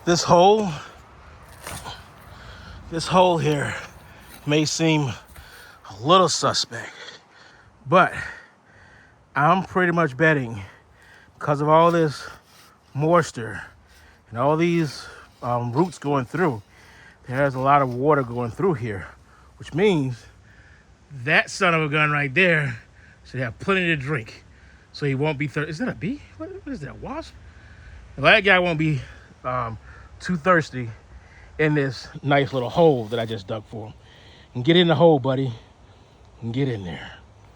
This hole here may seem a little suspect, but I'm pretty much betting because of all this moisture and all these roots going through, there's a lot of water going through here, which means that son of a gun right there should have plenty to drink, so he won't be thirsty. Is that a bee? What is that, a wasp? That guy won't be too thirsty in this nice little hole that I just dug for him. And get in the hole, buddy, and get in there.